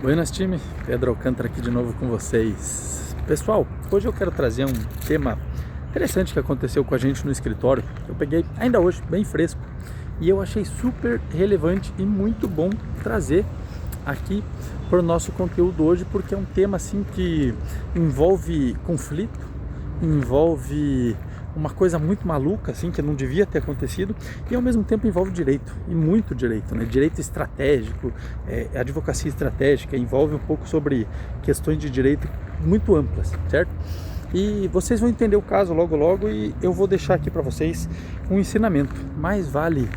Buenas time, Pedro Alcântara aqui de novo com vocês. Pessoal, hoje eu quero trazer um tema interessante que aconteceu com a gente no escritório. Eu peguei ainda hoje, bem fresco, e eu achei super relevante e muito bom trazer aqui para o nosso conteúdo hoje, porque é um tema assim que envolve conflito, envolve uma coisa muito maluca, assim, que não devia ter acontecido, e ao mesmo tempo envolve direito, e muito direito, né? Direito estratégico, advocacia estratégica, envolve um pouco sobre questões de direito muito amplas, certo? E vocês vão entender o caso logo logo, e eu vou deixar aqui para vocês um ensinamento. Mais vale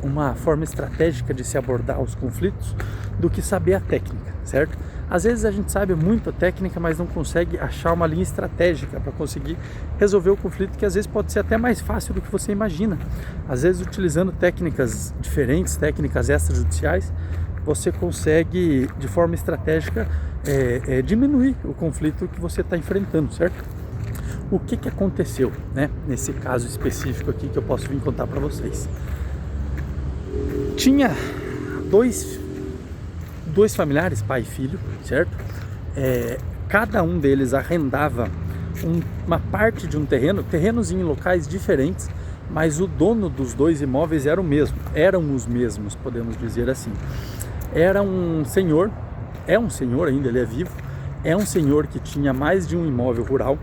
uma forma estratégica de se abordar os conflitos do que saber a técnica, certo? Às vezes a gente sabe muito a técnica, mas não consegue achar uma linha estratégica para conseguir resolver o conflito, que às vezes pode ser até mais fácil do que você imagina. Às vezes, utilizando técnicas diferentes, técnicas extrajudiciais, você consegue de forma estratégica diminuir o conflito que você está enfrentando, certo? O que aconteceu, né, nesse caso específico aqui que eu posso vir contar para vocês? Tinha dois familiares, pai e filho, certo? Cada um deles arrendava uma parte de um terreno, terrenos em locais diferentes, mas o dono dos dois imóveis era o mesmo, eram os mesmos, podemos dizer assim. Era um senhor, é um senhor ainda, ele é vivo, é um senhor que tinha mais de um imóvel rural,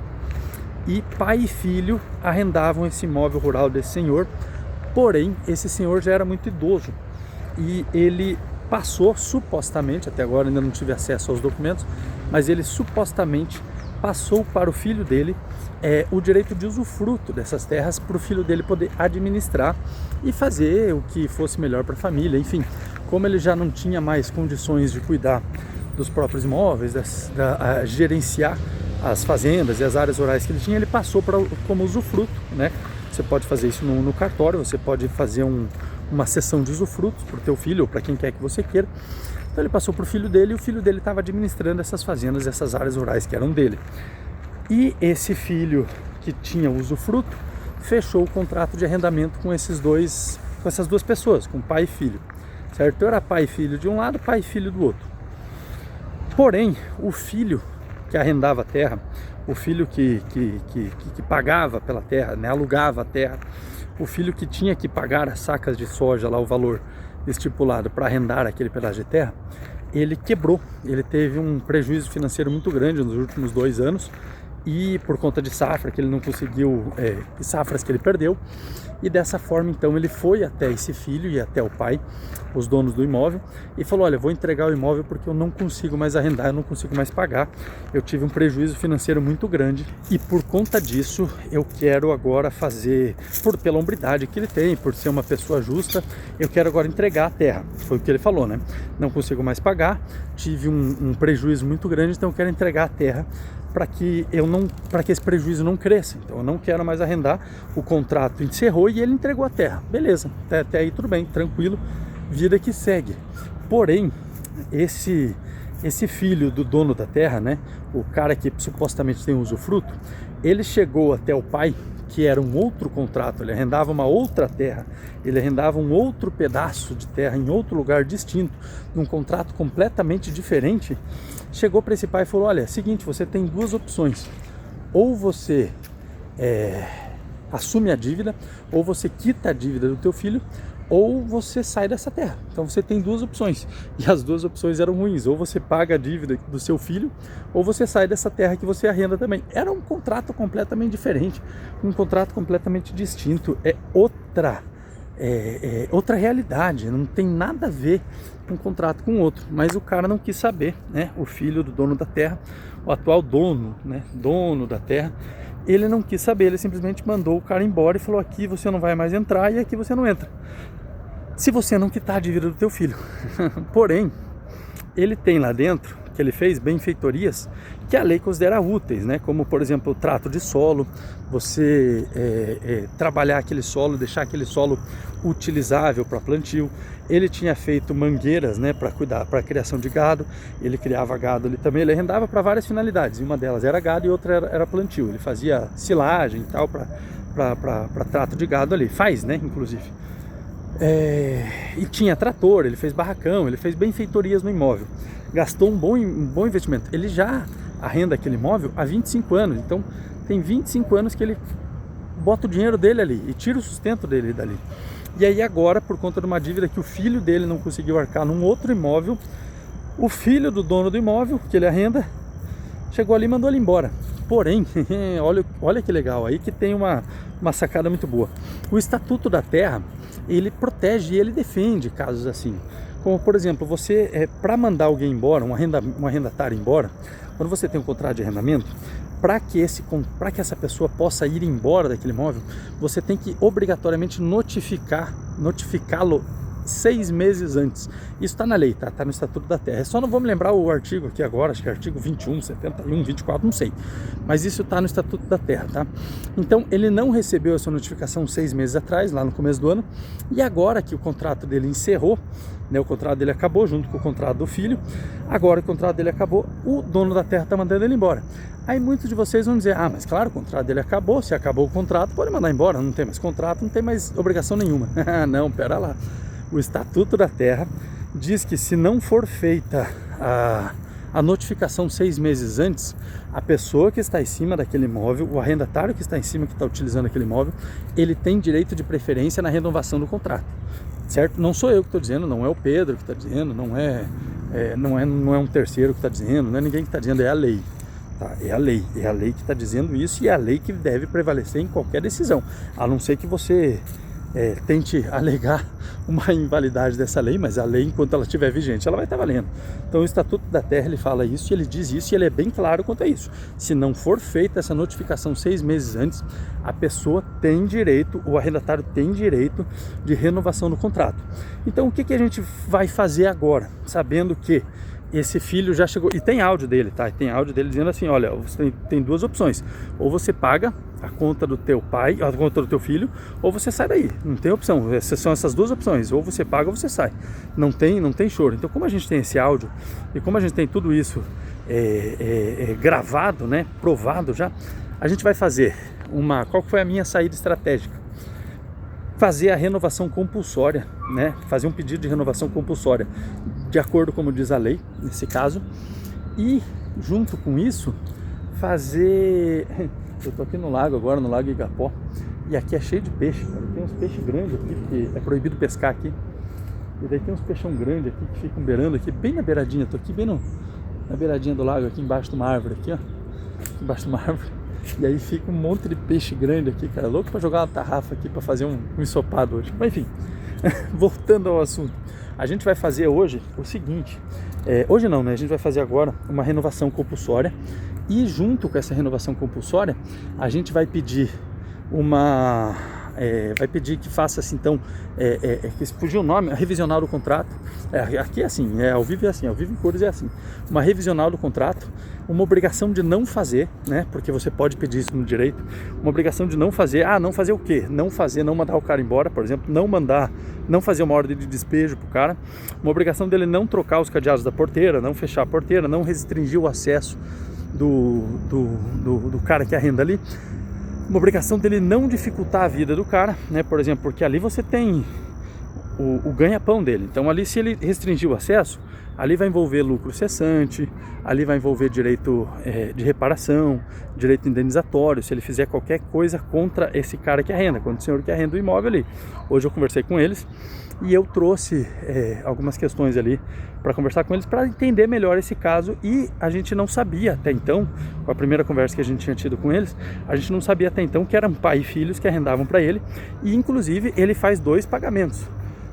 e pai e filho arrendavam esse imóvel rural desse senhor. Porém, esse senhor já era muito idoso e ele passou, supostamente, até agora ainda não tive acesso aos documentos, mas ele supostamente passou para o filho dele o direito de usufruto dessas terras, para o filho dele poder administrar e fazer o que fosse melhor para a família. Enfim, como ele já não tinha mais condições de cuidar dos próprios imóveis, gerenciar as fazendas e as áreas rurais que ele tinha, ele passou como usufruto, né? Você pode fazer isso no cartório, você pode fazer uma cessão de usufrutos para o teu filho ou para quem quer que você queira. Então ele passou para o filho dele, e o filho dele estava administrando essas fazendas, essas áreas rurais que eram dele. E esse filho que tinha usufruto fechou o contrato de arrendamento com essas duas pessoas, com pai e filho, certo? Então era pai e filho de um lado, pai e filho do outro. Porém, o filho que arrendava a terra, o filho que pagava pela terra, né, alugava a terra, o filho que tinha que pagar as sacas de soja, lá o valor estipulado para arrendar aquele pedaço de terra, ele quebrou, ele teve um prejuízo financeiro muito grande nos últimos 2 anos, e por conta de safra que ele não conseguiu, safras que ele perdeu, e dessa forma então ele foi até esse filho e até o pai, os donos do imóvel, e falou: olha, vou entregar o imóvel porque eu não consigo mais arrendar, eu não consigo mais pagar, eu tive um prejuízo financeiro muito grande, e por conta disso eu quero agora fazer, pela hombridade que ele tem, por ser uma pessoa justa, eu quero agora entregar a terra. Foi o que ele falou, né? Não consigo mais pagar, tive um prejuízo muito grande, então eu quero entregar a terra para que esse prejuízo não cresça. Então eu não quero mais arrendar. O contrato encerrou e ele entregou a terra. Beleza, até aí tudo bem, tranquilo, vida que segue. Porém, esse filho do dono da terra, né, o cara que supostamente tem usufruto, ele chegou até o pai, que era um outro contrato, ele arrendava uma outra terra, ele arrendava um outro pedaço de terra em outro lugar distinto, num contrato completamente diferente. Chegou para esse pai e falou: olha, é o seguinte, você tem 2 opções, ou você assume a dívida, ou você quita a dívida do teu filho, ou você sai dessa terra. Então você tem 2 opções, e as 2 opções eram ruins: ou você paga a dívida do seu filho, ou você sai dessa terra que você arrenda também. Era um contrato completamente diferente, um contrato completamente distinto, outra realidade, não tem nada a ver um contrato com o outro. Mas o cara não quis saber, né? O filho do dono da terra, o atual dono, né, dono da terra, ele não quis saber, ele simplesmente mandou o cara embora e falou: aqui você não vai mais entrar e aqui você não entra, se você não quitar a dívida do teu filho. Porém, ele tem lá dentro, que ele fez benfeitorias que a lei considera úteis, né? Como, por exemplo, o trato de solo, você trabalhar aquele solo, deixar aquele solo utilizável para plantio. Ele tinha feito mangueiras, né, para cuidar, para a criação de gado. Ele criava gado ali também, ele arrendava para várias finalidades, e uma delas era gado e outra era plantio. Ele fazia silagem e tal para trato de gado ali, faz, né, inclusive. E tinha trator, ele fez barracão, ele fez benfeitorias no imóvel. gastou um bom investimento. Ele já arrenda aquele imóvel há 25 anos, então tem 25 anos que ele bota o dinheiro dele ali e tira o sustento dele dali. E aí agora, por conta de uma dívida que o filho dele não conseguiu arcar num outro imóvel, o filho do dono do imóvel, que ele arrenda, chegou ali e mandou ele embora. Porém, olha que legal, aí que tem uma sacada muito boa. O Estatuto da Terra, ele protege e ele defende casos assim. Como, por exemplo, você, para mandar alguém embora, um arrendatário embora, quando você tem um contrato de arrendamento, para que essa pessoa possa ir embora daquele imóvel, você tem que obrigatoriamente notificá-lo 6 meses antes. Isso está na lei, tá no Estatuto da Terra. Só não vou me lembrar o artigo aqui agora, acho que é artigo 21, 71, 24, não sei. Mas isso está no Estatuto da Terra, tá? Então, ele não recebeu essa notificação 6 meses atrás, lá no começo do ano, e agora que o contrato dele encerrou, né, o contrato dele acabou junto com o contrato do filho, agora que o contrato dele acabou, o dono da terra está mandando ele embora. Aí muitos de vocês vão dizer, mas claro, o contrato dele acabou, se acabou o contrato, pode mandar embora, não tem mais contrato, não tem mais obrigação nenhuma. Não, pera lá. O Estatuto da Terra diz que se não for feita a notificação 6 meses antes, a pessoa que está em cima daquele imóvel, o arrendatário que está em cima, que está utilizando aquele imóvel, ele tem direito de preferência na renovação do contrato, certo? Não sou eu que estou dizendo, não é o Pedro que está dizendo, não é um terceiro que está dizendo, não é ninguém que está dizendo, é a lei. Tá? É a lei que está dizendo isso e é a lei que deve prevalecer em qualquer decisão, a não ser que você tente alegar uma invalidade dessa lei, mas a lei, enquanto ela estiver vigente, ela vai estar valendo. Então o Estatuto da Terra, ele fala isso, ele diz isso e ele é bem claro quanto a isso. Se não for feita essa notificação 6 meses antes, a pessoa tem direito, o arrendatário tem direito de renovação do contrato. Então o que a gente vai fazer agora, sabendo que esse filho já chegou, e tem áudio dele, tá? Tem áudio dele dizendo assim, olha, você tem 2 opções, ou você paga a conta do teu pai, a conta do teu filho, ou você sai daí, não tem opção, são essas 2 opções, ou você paga ou você sai, não tem choro. Então como a gente tem esse áudio, e como a gente tem tudo isso gravado, né, provado já, a gente vai fazer qual foi a minha saída estratégica? Fazer a renovação compulsória, né? Fazer um pedido de renovação compulsória, de acordo com como diz a lei, nesse caso, e junto com isso, fazer... Eu tô aqui no lago agora, no Lago Igapó, e aqui é cheio de peixe, cara. Tem uns peixes grandes aqui, porque é proibido pescar aqui, e daí tem uns peixão grandes aqui, que ficam beirando aqui, bem na beiradinha, tô aqui bem na beiradinha do lago, aqui embaixo de uma árvore, aqui ó, embaixo de uma árvore. E aí fica um monte de peixe grande aqui, cara, louco pra jogar uma tarrafa aqui pra fazer um ensopado hoje. Mas enfim, voltando ao assunto, a gente vai fazer hoje o seguinte, hoje não, né, a gente vai fazer agora uma renovação compulsória, e junto com essa renovação compulsória, a gente vai pedir vai pedir que faça assim, então, que fugiu o nome, a revisional do contrato. Aqui é assim, ao vivo é assim, ao vivo em cores é assim, uma revisional do contrato, uma obrigação de não fazer, né, porque você pode pedir isso no direito, uma obrigação de não fazer, não fazer o quê? Não mandar o cara embora, por exemplo, não fazer uma ordem de despejo pro cara, uma obrigação dele não trocar os cadeados da porteira, não fechar a porteira, não restringir o acesso do cara que arrenda ali, uma obrigação dele não dificultar a vida do cara, né? Por exemplo, porque ali você tem o ganha-pão dele. Então ali, se ele restringir o acesso, ali vai envolver lucro cessante, ali vai envolver direito de reparação, direito indenizatório, se ele fizer qualquer coisa contra esse cara que arrenda, contra o senhor que arrenda o imóvel ali. Hoje eu conversei com eles e eu trouxe algumas questões ali para conversar com eles, para entender melhor esse caso, e a gente não sabia até então, com a primeira conversa que a gente tinha tido com eles, a gente não sabia até então que eram pai e filhos que arrendavam para ele, e inclusive ele faz 2 pagamentos.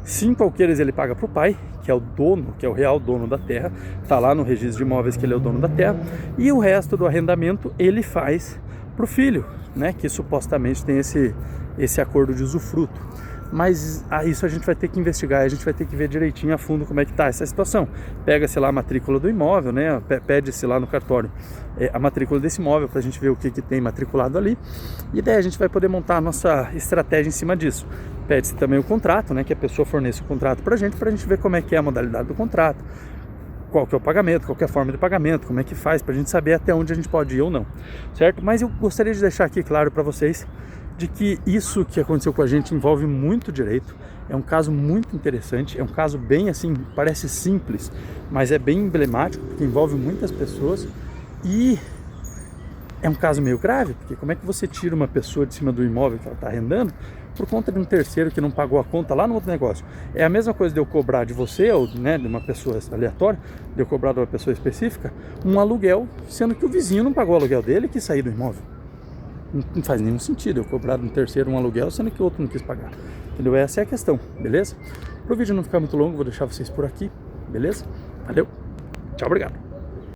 5 alqueires ele paga para o pai, que é o dono, que é o real dono da terra, está lá no registro de imóveis que ele é o dono da terra, e o resto do arrendamento ele faz para o filho, né, que supostamente tem esse acordo de usufruto. Mas isso a gente vai ter que investigar, a gente vai ter que ver direitinho a fundo como é que está essa situação. Pega-se lá a matrícula do imóvel, né? Pede-se lá no cartório a matrícula desse imóvel para a gente ver o que tem matriculado ali. E daí a gente vai poder montar a nossa estratégia em cima disso. Pede-se também o contrato, né? Que a pessoa forneça o contrato para a gente ver como é que é a modalidade do contrato, qual que é o pagamento, qual que é a forma de pagamento, como é que faz, para a gente saber até onde a gente pode ir ou não, certo? Mas eu gostaria de deixar aqui claro para vocês de que isso que aconteceu com a gente envolve muito direito. É um caso muito interessante, é um caso bem assim, parece simples, mas é bem emblemático, porque envolve muitas pessoas e é um caso meio grave, porque como é que você tira uma pessoa de cima do imóvel que ela está arrendando por conta de um terceiro que não pagou a conta lá no outro negócio? É a mesma coisa de eu cobrar de você, ou né, de uma pessoa aleatória, de eu cobrar de uma pessoa específica, um aluguel, sendo que o vizinho não pagou o aluguel dele e quis sair do imóvel. Não faz nenhum sentido eu cobrar de um terceiro um aluguel, sendo que o outro não quis pagar. Entendeu? Essa é a questão, beleza? Para o vídeo não ficar muito longo, vou deixar vocês por aqui, beleza? Valeu, tchau, obrigado.